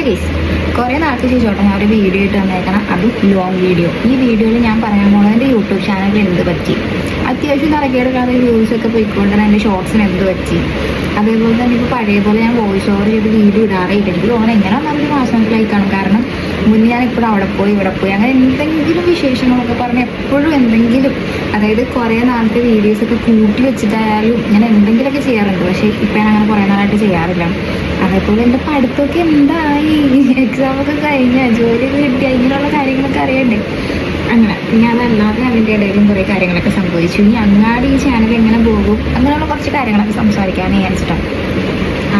Guys, കുറേ നാൾക്ക് ശേഷോട്ടെ ഞാൻ ഒരു വീഡിയോ ഇട്ട് വന്നേക്കണം. അതും ലോങ് വീഡിയോ. ഈ വീഡിയോയിൽ ഞാൻ പറയാൻ പോകുന്നത് എൻ്റെ യൂട്യൂബ് ചാനലിൽ എന്ത് പറ്റി, അത്യാവശ്യം നടക്കിയെടുക്കാതെ വ്യൂസൊക്കെ പോയിക്കൊണ്ടിരുന്ന എൻ്റെ ഷോർട്സിന് എന്ത് പറ്റി, അതേപോലെ തന്നെ ഇപ്പോൾ പഴയ പോലെ ഞാൻ വോയിസ് ഓവർ ചെയ്ത് വീഡിയോ ഇടാറില്ല. എനിക്ക് തോന്നുന്നത് എങ്ങനെ വന്നാലും മാസത്തിലേക്കാണ്. കാരണം മുന്നേ ഞാൻ ഇപ്പോഴും അവിടെ പോയി ഇവിടെ പോയി അങ്ങനെ എന്തെങ്കിലും വിശേഷങ്ങളൊക്കെ പറഞ്ഞ് എപ്പോഴും എന്തെങ്കിലും, അതായത് കുറേ നാളത്തെ വീഡിയോസൊക്കെ കൂട്ടി വെച്ചിട്ടായാലും ഞാൻ എന്തെങ്കിലുമൊക്കെ ചെയ്യാറുണ്ട്. പക്ഷേ ഇപ്പം ഞാൻ അങ്ങനെ കുറേ നാളായിട്ട് ചെയ്യാറില്ല. അതേപോലെ എൻ്റെ പഠിത്തമൊക്കെ എന്തായി, എക്സാമൊക്കെ കഴിഞ്ഞ, ജോലിയൊക്കെ കിട്ടിയ, ഇങ്ങനെയുള്ള കാര്യങ്ങളൊക്കെ അറിയണ്ടേ. അങ്ങനെ പിന്നെ അതല്ലാതെ അതിൻ്റെ ഇടയിലും കുറേ കാര്യങ്ങളൊക്കെ സംഭവിച്ചു. ഇനി അങ്ങാടി ഈ ചാനൽ എങ്ങനെ പോകും അങ്ങനെയുള്ള കുറച്ച് കാര്യങ്ങളൊക്കെ സംസാരിക്കാമെന്ന് വിചാരിച്ചിട്ടാണ്.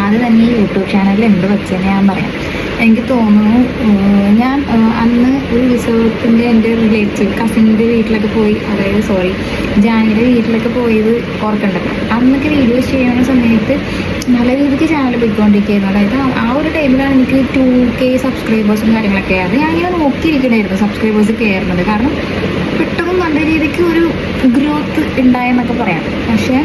ആദ്യം തന്നെ ഈ യൂട്യൂബ് ചാനലിൽ എന്ത് വെച്ചെന്ന് ഞാൻ പറയാം. എനിക്ക് തോന്നുന്നു ഞാൻ അന്ന് ഒരു ഉത്സവത്തിൻ്റെ എൻ്റെ റിലേറ്റീവ് കസിൻ്റെ വീട്ടിലൊക്കെ പോയി, അതായത് ജാനിയുടെ വീട്ടിലൊക്കെ പോയത് ഓർക്കണ്ടല്ലോ. അന്നൊക്കെ വീഡിയോസ് ചെയ്യുന്ന സമയത്ത് നല്ല രീതിക്ക് ചാനൽ പോയിക്കൊണ്ടിരിക്കുകയായിരുന്നു. അതായത് ആ ഒരു ടൈമിലാണ് എനിക്ക് 2K സബ്സ്ക്രൈബേഴ്സും കാര്യങ്ങളൊക്കെ. അത് ഞാനിങ്ങനെ നോക്കിയിരിക്കണമായിരുന്നു സബ്സ്ക്രൈബേഴ്സ് കയറുന്നത്. കാരണം പെട്ടെന്ന് നല്ല രീതിക്ക് ഒരു ഗ്രോത്ത് ഉണ്ടായെന്നൊക്കെ പറയാം. പക്ഷേ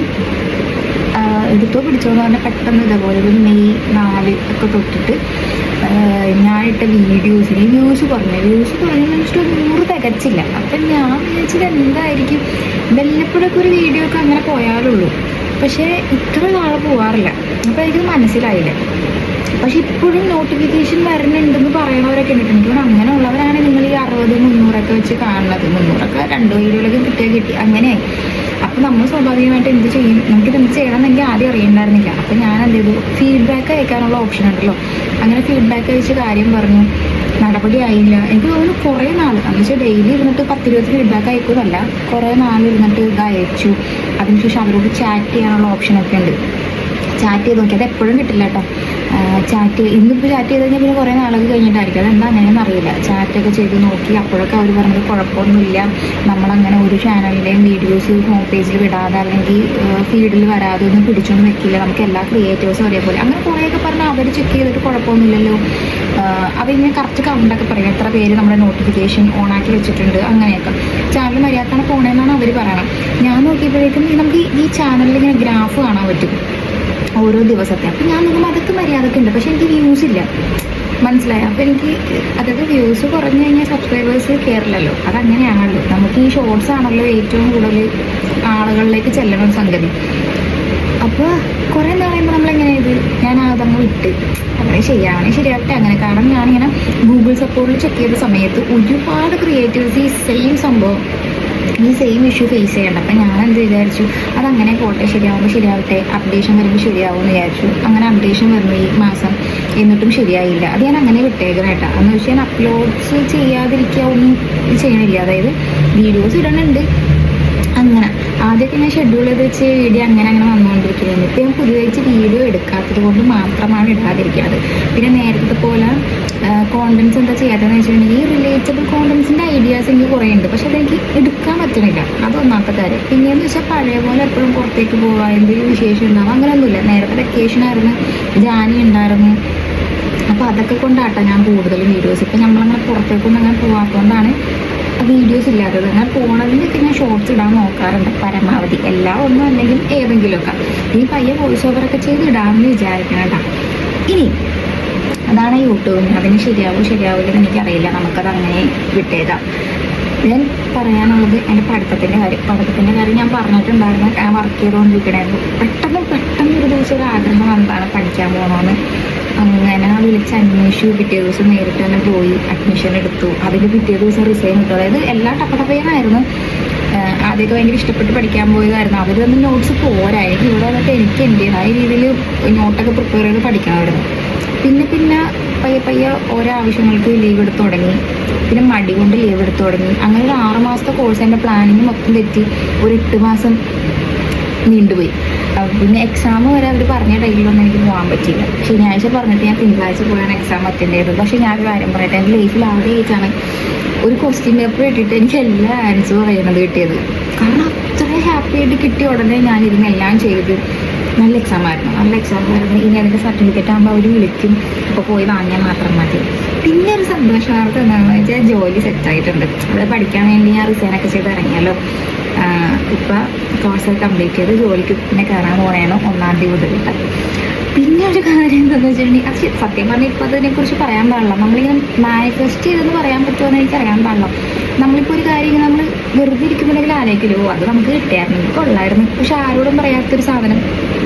എടുത്തോ പിടിച്ചോന്ന് പറഞ്ഞാൽ പെട്ടെന്ന് ഇതേപോലെ ഒരു May 4 ഒക്കെ തൊട്ടിട്ട് ഞാനിട്ട വീഡിയോസിന് വ്യൂസ് കുറഞ്ഞു വെച്ചിട്ട് 100 തികച്ചില്ല. അപ്പം ഞാൻ വിചാരിച്ചത് എന്തായിരിക്കും, വല്ലപ്പോഴൊക്കെ ഒരു വീഡിയോ ഒക്കെ അങ്ങനെ പോയാലുള്ളൂ. പക്ഷേ ഇത്ര നാളെ പോകാറില്ല. അപ്പോൾ എനിക്കത് മനസ്സിലായില്ല. പക്ഷെ ഇപ്പോഴും നോട്ടിഫിക്കേഷൻ വരുന്നുണ്ടെന്ന് പറയണവരൊക്കെ ഉണ്ട്. എനിക്ക് അങ്ങനെയുള്ളവരാണ് നിങ്ങൾ ഈ 60-300 വെച്ച് കാണുന്നത്. 300 2 വീഡിയോയിലൊക്കെ കിട്ടി അങ്ങനെയായി. അപ്പം നമ്മൾ സ്വാഭാവികമായിട്ട് എന്ത് ചെയ്യും, നമുക്കിത് എന്ത് ചെയ്യണമെന്നെങ്കിൽ ആദ്യം അറിയണ്ടായിരുന്നില്ല. അപ്പം ഞാൻ എന്ത് ചെയ്തു, ഫീഡ്ബാക്ക് അയക്കാനുള്ള ഓപ്ഷൻ ഉണ്ടല്ലോ, അങ്ങനെ ഫീഡ്ബാക്ക് അയച്ച് കാര്യം പറഞ്ഞു. നടപടി ആയില്ല. എനിക്ക് തോന്നുന്നു കുറേ നാൾ, എന്ന് വെച്ചാൽ ഡെയിലി ഇരുന്നിട്ട് 10-20 ഫീഡ്ബാക്ക് അയക്കുന്നതല്ല, കുറേ നാൾ ഇരുന്നിട്ട് ഇത് അയച്ചു. അതിനുശേഷം അവരോട് ചാറ്റ് ചെയ്യാനുള്ള ഓപ്ഷനൊക്കെ ഉണ്ട്. ചാറ്റ് ചെയ്ത് നോക്കി, അത് എപ്പോഴും കിട്ടില്ല കേട്ടോ. ഇന്നിപ്പോൾ ചാറ്റ് ചെയ്ത് കഴിഞ്ഞാൽ പിന്നെ കുറേ നാളൊക്കെ കഴിഞ്ഞിട്ടായിരിക്കും. അതെന്താ അങ്ങനെയെന്ന് അറിയില്ല. ചാറ്റൊക്കെ ചെയ്ത് നോക്കി, അപ്പോഴൊക്കെ അവർ പറഞ്ഞത് കുഴപ്പമൊന്നുമില്ല, നമ്മളങ്ങനെ ഒരു ചാനലിൻ്റെയും വീഡിയോസ് ഹോം പേജിൽ വിടാതെ അല്ലെങ്കിൽ ഫീഡിൽ വരാതെ ഒന്നും പിടിച്ചൊന്നും വെക്കില്ല, നമുക്ക് എല്ലാ ക്രിയേറ്റേഴ്സും ഒരേപോലെ അങ്ങനെ കുറേയൊക്കെ പറഞ്ഞാൽ അവർ ചെക്ക് ചെയ്തിട്ട് കുഴപ്പമൊന്നുമില്ലല്ലോ. അവരിങ്ങനെ കറക്റ്റ് കൗണ്ടൊക്കെ പറയും, എത്ര പേര് നമ്മുടെ നോട്ടിഫിക്കേഷൻ ഓണാക്കി വെച്ചിട്ടുണ്ട്, അങ്ങനെയൊക്കെ. ചാനൽ മര്യാദക്കാണ് പോകണമെന്നാണ് അവർ പറയണം. ഞാൻ നോക്കിയപ്പോഴേക്കും നമുക്ക് ഈ ചാനലിൽ ഇങ്ങനെ ഗ്രാഫ് കാണാൻ പറ്റും ഓരോ ദിവസത്തെ. അപ്പം ഞാൻ നോക്കുമ്പോൾ അതൊക്കെ മര്യാദക്ക് ഉണ്ട്. പക്ഷെ എനിക്ക് വ്യൂസ് ഇല്ല, മനസ്സിലായി. അപ്പോൾ എനിക്ക് അതായത് വ്യൂസ് കുറഞ്ഞു കഴിഞ്ഞാൽ സബ്സ്ക്രൈബേഴ്സ് കയറില്ലല്ലോ. അതങ്ങനെയാണല്ലോ. നമുക്ക് ഈ ഷോർട്സ് ആണല്ലോ ഏറ്റവും കൂടുതൽ ആളുകളിലേക്ക് ചെല്ലണ ഒരു സംഗതി. അപ്പോൾ കുറേ പറയുമ്പോൾ നമ്മളെങ്ങനെ ഇത് ഞാൻ അതങ്ങ് വിട്ട് അങ്ങനെ ശരിയാവട്ടെ അങ്ങനെ. കാരണം ഞാനിങ്ങനെ ഗൂഗിൾ സപ്പോർട്ടിൽ ചെക്ക് ചെയ്ത സമയത്ത് ഒരുപാട് ക്രിയേറ്റീവ്സ് ഈ സെയിം ഇഷ്യൂ ഫേസ് ചെയ്യണ്ട. അപ്പം ഞാൻ എന്ത് വിചാരിച്ചു, അതങ്ങനെ പോട്ടെ, ശരിയാവട്ടെ, അപ്ഡേഷൻ വരുമ്പോൾ ശരിയാവുമെന്ന് വിചാരിച്ചു. അങ്ങനെ അപ്ഡേഷൻ വരുന്നു ഈ മാസം, എന്നിട്ടും ശരിയായില്ല. അത് ഞാൻ അങ്ങനെ വിട്ടേക്കണം കേട്ടോ. എന്ന് വെച്ചാൽ ഞാൻ അപ്ലോഡ്സ് ചെയ്യാതിരിക്കുക ഒന്നും ചെയ്യണില്ല. അതായത് വീഡിയോസ് ഇടണുണ്ട് അങ്ങനെ. ആദ്യമൊക്കെ ഞാൻ ഷെഡ്യൂൾ ചെയ്ത് വെച്ച് വീഡിയോ അങ്ങനെ വന്നുകൊണ്ടിരിക്കുന്നത്. ഇപ്പോൾ ഞാൻ പുതിയതായിട്ട് വീഡിയോ എടുക്കാത്തത് കൊണ്ട് മാത്രമാണ് ഇടാതിരിക്കുന്നത്. പിന്നെ നേരത്തെ പോലെ കോണ്ടൻസ് എന്താ ചെയ്യാത്തതെന്ന് വെച്ചിട്ടുണ്ടെങ്കിൽ ഈ റിലേറ്റബിൾ കോണ്ടൻസിൻ്റെ ഐഡിയാസ് എനിക്ക് കുറേ ഉണ്ട്. പക്ഷെ അതെനിക്ക് എടുക്കാൻ പറ്റണില്ല, അത് ഒന്നാമത്തെ കാര്യം. പിന്നെയെന്ന് വെച്ചാൽ പഴയ പോലെ എപ്പോഴും പുറത്തേക്ക് പോവുക, എന്തെങ്കിലും വിശേഷം ഉണ്ടാവും, അങ്ങനെയൊന്നുമില്ല. നേരത്തെ വെക്കേഷനായിരുന്നു, ജാനി ഉണ്ടായിരുന്നു. അപ്പോൾ അതൊക്കെ കൊണ്ടാട്ടോ ഞാൻ കൂടുതലും വീഡിയോസ്. ഇപ്പം നമ്മളങ്ങനെ പുറത്തേക്കൊന്നും അങ്ങനെ പോകാത്തതുകൊണ്ടാണ് വീഡിയോസ് ഇല്ലാത്തത്. അങ്ങനെ പോകണതിൻ്റെയൊക്കെ ഞാൻ ഷോർട്സ് ഇടാൻ നോക്കാറുണ്ട് പരമാവധി. എല്ലാം ഒന്നും അല്ലെങ്കിൽ ഏതെങ്കിലുമൊക്കെ ഈ പയ്യെ വോയിസ് ഓവറൊക്കെ ചെയ്ത് ഇടാമെന്ന് വിചാരിക്കണം കേട്ടോ. ഇനി അതാണ് യൂട്യൂബിന്. അതിന് ശരിയാവില്ലെന്ന് എനിക്കറിയില്ല, നമുക്കത് അങ്ങനെ വിട്ടേക്കാം. ഞാൻ പറയാനുള്ളത് എൻ്റെ പഠിത്തത്തിൻ്റെ കാര്യം ഞാൻ പറഞ്ഞിട്ടുണ്ടായിരുന്നു. ഞാൻ വർക്ക് ചെയ്തുകൊണ്ടിരിക്കണായിരുന്നു. പെട്ടെന്ന് ഒരു ദിവസം ഒരു ആഗ്രഹം വന്നതാണ് പഠിക്കാൻ പോകണമെന്ന്. അങ്ങനെ വിളിച്ച് അന്വേഷിച്ചു. പിറ്റേ ദിവസം നേരിട്ട് തന്നെ പോയി അഡ്മിഷൻ എടുത്തു. അതിൻ്റെ പിറ്റേ ദിവസം റിസൈൻ ഇട്ടു. അതായത് എല്ലാം ടപ്പടപ്പയ്യാനായിരുന്നു. ആദ്യമൊക്കെ ഭയങ്കര ഇഷ്ടപ്പെട്ട് പഠിക്കാൻ പോയതായിരുന്നു. അവർ തമ്മിൽ നോട്ട്സ് പോരായിരുന്നു. ഇവിടെ വന്നിട്ട് എനിക്ക് എൻ്റേതായ രീതിയിൽ നോട്ടൊക്കെ പ്രിപ്പയർ ചെയ്ത് പഠിക്കണമായിരുന്നു. പിന്നെ പയ്യെ ഓരോ ആവശ്യങ്ങൾക്ക് ലീവ് എടുത്ത് തുടങ്ങി. പിന്നെ മടി കൊണ്ട് ലീവ് എടുത്ത് തുടങ്ങി. അങ്ങനെ ഒരു 6 മാസത്തെ കോഴ്സ് എൻ്റെ പ്ലാനിങ് മൊത്തം തെറ്റി. ഒരു 8 മാസം നീണ്ടുപോയി. പിന്നെ എക്സാം വരെ അവർ പറഞ്ഞ ടൈമിലൊന്നും എനിക്ക് പോകാൻ പറ്റിയില്ല. ശനിയാഴ്ച പറഞ്ഞിട്ട് ഞാൻ തിങ്കളാഴ്ച പോയാണ് എക്സാം അറ്റൻഡ് ചെയ്തത്. പക്ഷേ ഞാനൊരു കാര്യം പറയട്ടെ, എൻ്റെ ലൈഫിൽ ആദ്യമായിട്ടാണ് ഒരു ക്വസ്റ്റ്യൻ പേപ്പർ ഇട്ടിട്ട് എനിക്ക് എല്ലാ ആൻസറും അറിയണത് കിട്ടിയത്. കാരണം അത്ര ഹാപ്പി ആയിട്ട് കിട്ടിയ ഉടനെ ഞാനിരുന്ന് എല്ലാം ചെയ്തു. നല്ല എക്സാം ആയിരുന്നു. ഇനി അതിൻ്റെ സർട്ടിഫിക്കറ്റ് ആകുമ്പോൾ അവർ വിളിക്കും. അപ്പോൾ പോയി വാങ്ങിയാൽ മാത്രം മതി. പിന്നെ ഒരു സന്തോഷ വാർത്ത എന്താണെന്ന് വെച്ചാൽ ജോലി സെറ്റായിട്ടുണ്ട്. അവിടെ പഠിക്കാൻ വേണ്ടി ഞാൻ റിസൈനൊക്കെ ചെയ്ത് ഇറങ്ങിയല്ലോ. ഇപ്പം കോഴ്സ് കംപ്ലീറ്റ് ചെയ്ത് ജോലിക്ക് പിന്നെ കയറാൻ പോകണേണ് 1-ാം തീയതി മുതലിട്ട്. പിന്നെ ഒരു കാര്യം എന്താണെന്ന് വെച്ചിട്ടുണ്ടെങ്കിൽ അത് സത്യം പറഞ്ഞാൽ ഇപ്പോൾ അതിനെക്കുറിച്ച് പറയാൻ പാടില്ല. നമ്മളിങ്ങനെ മാനിഫെസ്റ്റ് ചെയ്തെന്ന് പറയാൻ പറ്റുമോ എന്ന് എനിക്ക് അറിയാൻ പാടില്ല. നമ്മളിപ്പോൾ ഒരു കാര്യം ഇങ്ങനെ നമ്മൾ വെറുതെ ഇരിക്കുന്നുണ്ടെങ്കിൽ ആലോചിക്കലോ അത് നമുക്ക് കിട്ടിയായിരുന്നു, കൊള്ളായിരുന്നു. പക്ഷെ ആരോടും പറയാത്തൊരു സാധനം,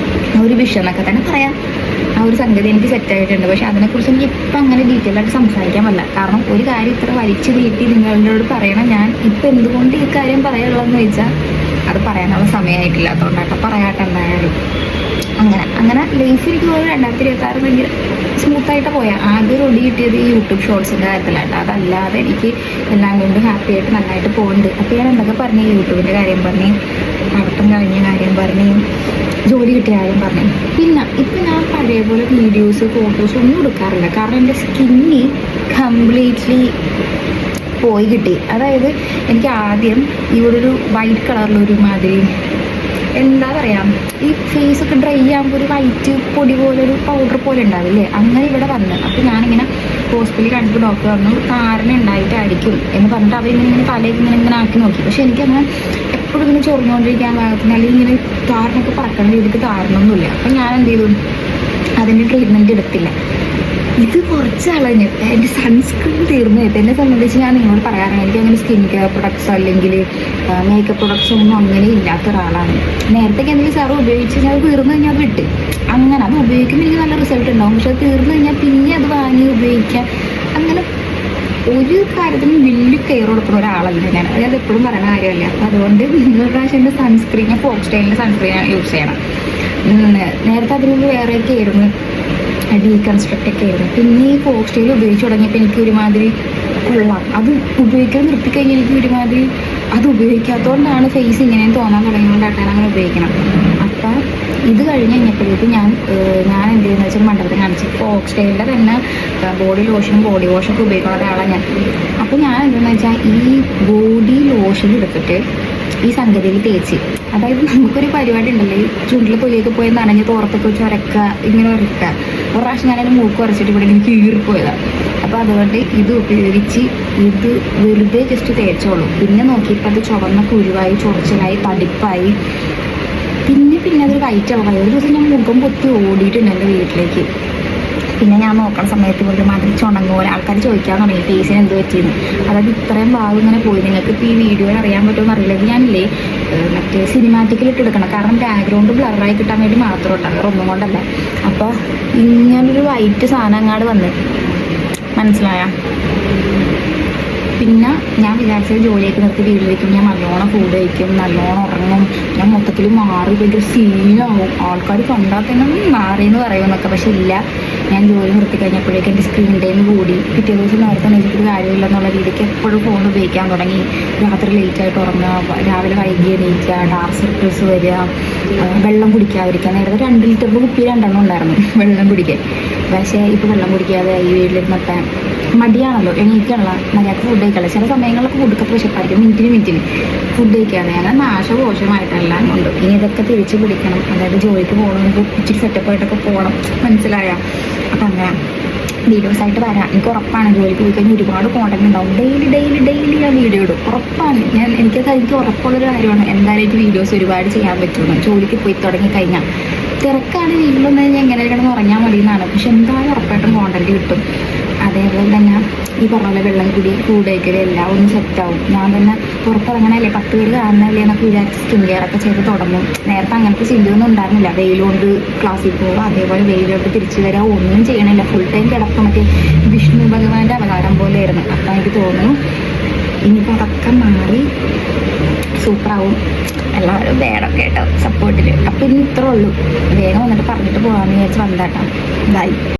ഒരു വിഷയം എന്നൊക്കെ തന്നെ പറയാം. ആ ഒരു സംഗതി എനിക്ക് സെറ്റായിട്ടുണ്ട്. പക്ഷെ അതിനെക്കുറിച്ച് എനിക്ക് ഇപ്പം അങ്ങനെ ഡീറ്റെയിൽ ആയിട്ട് സംസാരിക്കാൻ പറ്റില്ല. കാരണം ഒരു കാര്യം ഇത്ര വലിച്ചു നീട്ടി നിങ്ങളോട് പറയണം. ഞാൻ ഇപ്പം എന്തുകൊണ്ട് ഈ കാര്യം പറയാനുള്ളതെന്ന് വെച്ചാൽ അത് പറയാനുള്ള സമയമായിട്ടില്ലാത്തതുകൊണ്ടാട്ടോ. പറയാട്ടെ എന്തായാലും. അങ്ങനെ ലൈഫ് എനിക്ക് പോലും 2026 ഭയങ്കര സ്മൂത്തായിട്ട് പോയാൽ ആദ്യം റെഡി കിട്ടിയത് ഈ യൂട്യൂബ് ഷോർട്സിൻ്റെ കാര്യത്തിലായിട്ട്. അതല്ലാതെ എനിക്ക് എല്ലാം കൊണ്ടും ഹാപ്പി ആയിട്ട് നന്നായിട്ട് പോകുന്നുണ്ട്. അപ്പോൾ ഞാൻ എന്തൊക്കെ പറഞ്ഞു, യൂട്യൂബിൻ്റെ കാര്യം പറഞ്ഞ്, പഠിത്തം കഴിഞ്ഞ കാര്യം പറഞ്ഞ്, ജോലി കിട്ടിയ കാര്യം പറഞ്ഞു. പിന്നെ ഇപ്പം ഞാൻ പഴയ പോലെ വീഡിയോസ് ഫോട്ടോസ് ഒന്നും എടുക്കാറില്ല. കാരണം എൻ്റെ സ്കിന്നി കംപ്ലീറ്റ്ലി പോയി കിട്ടി. അതായത് എനിക്ക് ആദ്യം ഇവിടെ ഒരു വൈറ്റ് കളറിലൊരു മാതിരി എന്താ പറയുക, ഈ ഫേസൊക്കെ ഡ്രൈ ആകുമ്പോൾ ഒരു വൈറ്റ് പൊടി പോലെ ഒരു പൗഡർ പോലെ ഉണ്ടാവില്ലേ, അങ്ങനെ ഇവിടെ വന്ന്. അപ്പോൾ ഞാനിങ്ങനെ ഹോസ്പിറ്റലിൽ കണ്ടിട്ട് ഡോക്ടർ പറഞ്ഞു താരന ഉണ്ടായിട്ടായിരിക്കും എന്ന് പറഞ്ഞിട്ട് അവരിങ്ങനെ തലയിൽ ഇങ്ങനെ ആക്കി നോക്കി. പക്ഷെ എനിക്കങ്ങനെ എപ്പോഴും ഇങ്ങനെ ചൊറിഞ്ഞുകൊണ്ടിരിക്കാൻ പാകത്തിന് അല്ലെങ്കിൽ ഇങ്ങനെ താരനൊക്കെ പറക്കേണ്ട രീതിക്ക് താരനൊന്നുമില്ല. അപ്പം ഞാൻ എന്ത് ചെയ്തു, അതിൻ്റെ ട്രീറ്റ്മെൻറ്റ് എടുത്തില്ല. ഇത് കുറച്ച് കളഞ്ഞ് എൻ്റെ സൺസ്ക്രീൻ തീർന്നു. എന്നെ സംബന്ധിച്ച് ഞാൻ നിങ്ങളോട് പറയാറുണ്ട്, എനിക്ക് അങ്ങനെ സ്കിൻ കെയർ പ്രൊഡക്ട്സ് അല്ലെങ്കിൽ മേക്കപ്പ് പ്രൊഡക്ട്സ് ഒന്നും അങ്ങനെ ഇല്ലാത്ത ഒരാളാണ്. നേരത്തേക്ക് എന്തെങ്കിലും സാറ് ഉപയോഗിച്ച് ഞാൻ തീർന്നു കഴിഞ്ഞാൽ അത് വിട്ട് അങ്ങനെ അത് ഉപയോഗിക്കുമ്പോൾ എനിക്ക് നല്ല റിസൾട്ട് ഉണ്ടാവും. പക്ഷെ അത് തീർന്നു കഴിഞ്ഞാൽ പിന്നെ അത് വാങ്ങി ഉപയോഗിക്കാം. അങ്ങനെ ഒരു കാര്യത്തിനും വലിയ കെയർ കൊടുക്കുന്ന ഒരാളല്ല ഞാൻ. അത് എപ്പോഴും പറയുന്ന കാര്യമല്ല. അപ്പോൾ അതുകൊണ്ട് ഒരു പ്രാവശ്യം എൻ്റെ സൺസ്ക്രീൻ ഫോക്സ്റ്റൈലിൻ്റെ സൺസ്ക്രീനാണ് യൂസ് ചെയ്യണം. നേരത്തെ അതിനുള്ളിൽ വേറെയൊക്കെ ആയിരുന്നു, ഡീകൺസ്ട്രക്റ്റ് ഒക്കെ ആയിരുന്നു. പിന്നെ ഈ ഫോക്സ്റ്റൈൽ ഉപയോഗിച്ച് തുടങ്ങിയപ്പോൾ എനിക്ക് ഒരുമാതിരി കൊള്ളാം. അത് ഉപയോഗിക്കാൻ നിർത്തിക്കഴിഞ്ഞാൽ എനിക്ക് ഒരുമാതിരി അത് ഉപയോഗിക്കാത്തതുകൊണ്ടാണ് ഫേസ് ഇങ്ങനെയും തോന്നാൻ തുടങ്ങിയതുകൊണ്ടായിട്ടാണ് അങ്ങനെ ഉപയോഗിക്കണം. അപ്പം ഇത് കഴിഞ്ഞ് കഴിഞ്ഞപ്പോഴേക്കും ഞാൻ എന്ത് ചെയ്യുന്നത് വെച്ചാൽ മണ്ഡലത്തിൽ കാണിച്ചു ഫോക്സ്റ്റൈലിൻ്റെ തന്നെ ബോഡി ലോഷനും ബോഡി വാഷൊക്കെ ഉപയോഗിക്കുന്ന ഒരാളാണ് ഞാൻ. അപ്പം ഞാൻ എന്താണെന്ന് വെച്ചാൽ ഈ ബോഡി ലോഷൻ എടുത്തിട്ട് ഈ സംഗതിയിൽ തേച്ച്, അതായത് നമുക്കൊരു പരിപാടി ഉണ്ടല്ലോ, ഈ ചുണ്ടിൽ തൊലിയൊക്കെ പോയി നനഞ്ഞ് തോർത്തൊക്കെ വെച്ച് ഉരക്കുക, ഇങ്ങനെ ഉരക്കുക. ഒരു പ്രാവശ്യം ഞാനതിന് മൂക്ക് ഉരച്ചിട്ട് ഇവിടെ എനിക്ക് കീറിപ്പോയതാണ്. അപ്പോൾ അതുകൊണ്ട് ഇത് ഉപയോഗിച്ച് ഇത് വെറുതെ ജസ്റ്റ് തേച്ചോളൂ. പിന്നെ നോക്കിയപ്പോൾ അത് ചുവന്ന കുരുവായി, ചൊറിച്ചിലായി, തടിപ്പായി, പിന്നെ അതൊരു വൈറ്റ് ആവായി. ഒരു ദിവസം ഞാൻ മുഖം പൊത്തി ഓടിയിട്ടുണ്ട് എൻ്റെ വീട്ടിലേക്ക്. പിന്നെ ഞാൻ നോക്കുന്ന സമയത്ത് ഒരുമാതിരി ചുണങ്ങ് പോലെ ആൾക്കാർ ചോദിക്കാൻ തുടങ്ങി ഫേസിന് എന്ത് പറ്റിയെന്ന്. അതായത് ഇത്രയും ഭാഗം ഇങ്ങനെ പോയി. നിങ്ങൾക്ക് ഇപ്പോൾ ഈ വീഡിയോയിൽ അറിയാൻ പറ്റുമെന്ന് അറിയില്ല. ഇത് ഞാനില്ലേ മറ്റേ സിനിമാറ്റിക്കിൽ ഇട്ടെടുക്കണം. കാരണം ബാക്ക്ഗ്രൗണ്ട് ബ്ലറായി കിട്ടാൻ വേണ്ടി മാത്രം ഇട്ടാൽ വേറെ ഒന്നും കൊണ്ടല്ല. അപ്പോൾ ഇങ്ങനൊരു വൈറ്റ് സാധനം അങ്ങാട് വന്ന് മനസ്സിലായ. പിന്നെ ഞാൻ വിചാരിച്ചത് ജോലിയൊക്കെ നിർത്തി വീട്ടിലേക്കും ഞാൻ നല്ലോണം ഫുഡ് കഴിക്കും, നല്ലോണം ഉറങ്ങും, ഞാൻ മൊത്തത്തിൽ മാറി ഭയങ്കര സീനാവും, ആൾക്കാർ കണ്ടാൽ തന്നെ മാറിയെന്ന് പറയുമെന്നൊക്കെ. പക്ഷെ ഇല്ല, ഞാൻ ജോലി നിർത്തി കഴിഞ്ഞപ്പോഴേക്കും എൻ്റെ സ്ക്രീൻ ടൈം കൂടി. പിറ്റേ ദിവസം നേരത്തെ എണീച്ചിട്ട് കാര്യമില്ല എന്നുള്ള രീതിക്ക് എപ്പോഴും ഫോൺ ഉപയോഗിക്കാൻ തുടങ്ങി. രാത്രി ലേറ്റായിട്ട് ഉറങ്ങുക, രാവിലെ വൈകി എണീക്കുക, ഡാർക്ക് സർക്കിൾസ് വരിക, വെള്ളം കുടിക്കാതിരിക്കുക. നേരത്തെ 2 ലിറ്ററിൻ്റെ കുപ്പി 2 ഉണ്ടായിരുന്നു വെള്ളം കുടിക്കാൻ. പക്ഷേ ഇപ്പോൾ വെള്ളം കുടിക്കാതെ ഈ വീട്ടിലിരുന്നൊക്കെ മടിയാണല്ലോ, എണീക്കാനുള്ള മര്യാദക്ക് ഫുഡ് കഴിക്കാനുള്ള. ചില സമയങ്ങളിലൊക്കെ ഫുഡൊക്കെ വിശപ്പായിരിക്കും, മിനിറ്റിന് ഫുഡ് കഴിക്കാതെ. അങ്ങനെ നാശകോശമായിട്ടെല്ലാം ഉണ്ട്. ഇനി ഇതൊക്കെ തിരിച്ച് പിടിക്കണം. അതായത് ജോലിക്ക് പോകണമെങ്കിൽ ഇച്ചിരി സെറ്റപ്പായിട്ടൊക്കെ പോകണം, മനസ്സിലായ. അപ്പം അങ്ങനെ വീഡിയോസ് ആയിട്ട് വരാം. എനിക്ക് ഉറപ്പാണ് ജോലിക്ക് പോയി കഴിഞ്ഞാൽ ഒരുപാട് കോണ്ടന്റ് ഉണ്ടാവും. ഡെയിലി ഞാൻ വീഡിയോ ഇടും, ഉറപ്പാണ്. എനിക്ക് ഉറപ്പുള്ളൊരു കാര്യമാണ്. എന്തായാലും എനിക്ക് വീഡിയോസ് ഒരുപാട് ചെയ്യാൻ പറ്റുമെന്ന്. ജോലിക്ക് പോയി തുടങ്ങി കഴിഞ്ഞാൽ തിരക്കാണ്, വീട്ടിലൊന്നും കഴിഞ്ഞാൽ എങ്ങനെ കിടന്ന് ഉറങ്ങാൻ മതി എന്നാണ്. പക്ഷെ എന്തായാലും ഉറപ്പായിട്ടും കോണ്ടന്റ് കിട്ടും. അതേപോലെ തന്നെ ഈ പറഞ്ഞ പോലെ വെള്ളം കുടി, ഫുഡ് കഴിക്കൽ എല്ലാം ഒന്ന് സെറ്റാവും. ഞാൻ തന്നെ പുറത്തിറങ്ങണല്ലേ, 10 പേര് കാണണല്ലേ എന്നൊക്കെ വിചാരിച്ച് സ്കിൻ കെയർ ഒക്കെ ചെയ്ത് തുടങ്ങും. നേരത്തെ അങ്ങനത്തെ ചിന്തയൊന്നും ഉണ്ടായിരുന്നില്ല. വെയിലുകൊണ്ട് ക്ലാസ്സിൽ പോവുക, അതേപോലെ വെയിലോട്ട് തിരിച്ചു വരിക, ഒന്നും ചെയ്യണില്ല. ഫുൾ ടൈം കിടക്കും. മറ്റേ വിഷ്ണു ഭഗവാന്റെ അവതാരം പോലെയായിരുന്നു. അപ്പം എനിക്ക് തോന്നുന്നു ഇനിയിപ്പോൾ അതൊക്കെ മാറി സൂപ്പറാവും. എല്ലാവരും വേണം കേട്ടോ സപ്പോർട്ടിൽ. അപ്പം ഇനി ഇത്രേ ഉള്ളൂ. വേഗം വന്നിട്ട് പറഞ്ഞിട്ട് പോകാമെന്ന് വിചാരിച്ച് വന്നേട്ടാ. ബൈ.